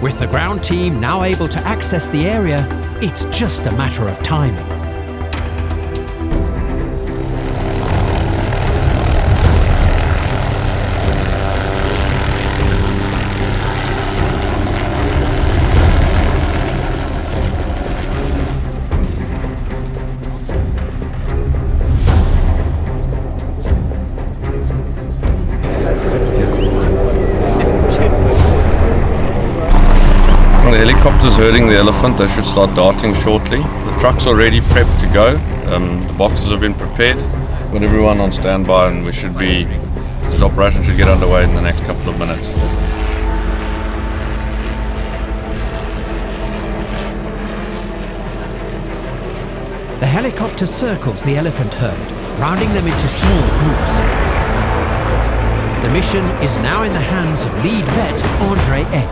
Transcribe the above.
With the ground team now able to access the area, it's just a matter of timing. The helicopter's herding the elephant. They should start darting shortly. The truck's already prepped to go. The boxes have been prepared. Got everyone on standby, and this operation should get underway in the next couple of minutes. The helicopter circles the elephant herd, rounding them into small groups. The mission is now in the hands of lead vet Andre X.